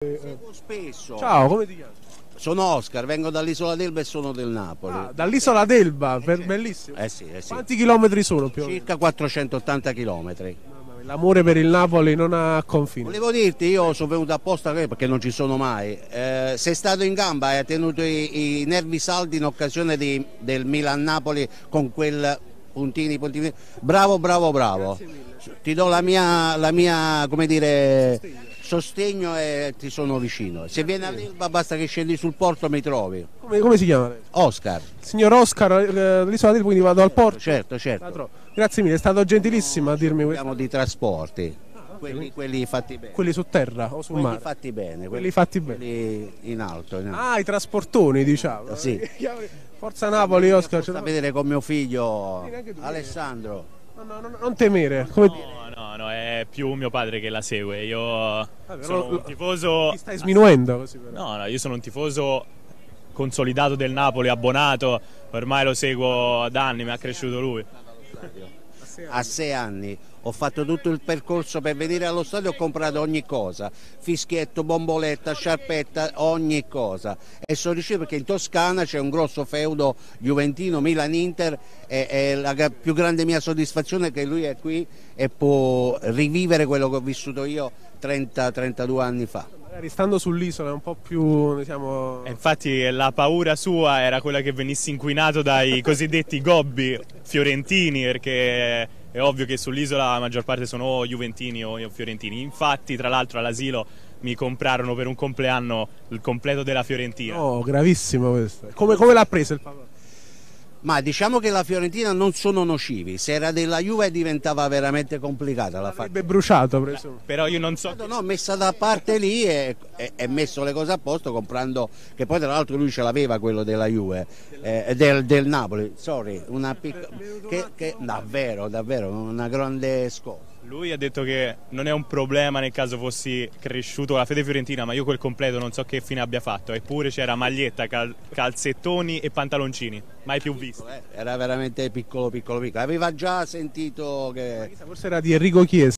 Seguo spesso. Ciao, come ti chiami? Sono Oscar, vengo dall'isola d'Elba e sono del Napoli. Dall'isola d'Elba, bellissimo. Sì. Quanti chilometri sono più o meno? Circa 480 chilometri. L'amore per il Napoli non ha confini. Volevo dirti, io sono venuto apposta qui perché non ci sono mai. Sei stato in gamba e hai tenuto i nervi saldi in occasione del Milan-Napoli con quel puntini. Bravo. Ti do la mia, come dire, sostegno e ti sono vicino. Se vieni all'Elba basta che scendi sul porto mi trovi. Come si chiama lei? Oscar. Signor Oscar, dell'isola d'Elba, quindi vado al porto? Certo. Grazie mille, è stato gentilissimo a dirmi questo. Parliamo di trasporti, quelli fatti bene. Quelli su terra o sul Quelli mare? fatti bene. Quelli fatti bene. Quelli in alto. Ah, i trasportoni, diciamo. Sì. Forza Napoli, Oscar. Sto a vedere con mio figlio neanche tu. Alessandro. No, non temere. Come... No, è più mio padre che la segue. Io sono un tifoso. Ti stai sminuendo così però. No, io sono un tifoso consolidato del Napoli, abbonato. Ormai lo seguo da anni, mi ha cresciuto lui. A 6 anni ho fatto tutto il percorso per venire allo stadio, ho comprato ogni cosa, fischietto, bomboletta, sciarpetta, ogni cosa, e sono riuscito perché in Toscana c'è un grosso feudo juventino, Milan-Inter, e la più grande mia soddisfazione è che lui è qui e può rivivere quello che ho vissuto io 30-32 anni fa. Magari stando sull'isola è un po' più, diciamo... Infatti la paura sua era quella che venissi inquinato dai cosiddetti gobbi fiorentini, perché è ovvio che sull'isola la maggior parte sono o juventini o fiorentini. Infatti, tra l'altro, all'asilo mi comprarono per un compleanno il completo della Fiorentina. No, gravissimo questo. Come l'ha preso il papà? Ma diciamo che la Fiorentina non sono nocivi, se era della Juve diventava veramente complicata la L'avrebbe bruciato, presumo. Però io non so. No, messa da parte lì e messo le cose a posto comprando, che poi tra l'altro lui ce l'aveva quello della Juve, del Napoli, sorry, una piccola, che davvero una grande scossa. Lui ha detto che non è un problema nel caso fossi cresciuto con la fede fiorentina, ma io quel completo non so che fine abbia fatto. Eppure c'era maglietta, calzettoni e pantaloncini, mai più visto. Era veramente piccolo. Aveva già sentito che... Forse era di Enrico Chiesa.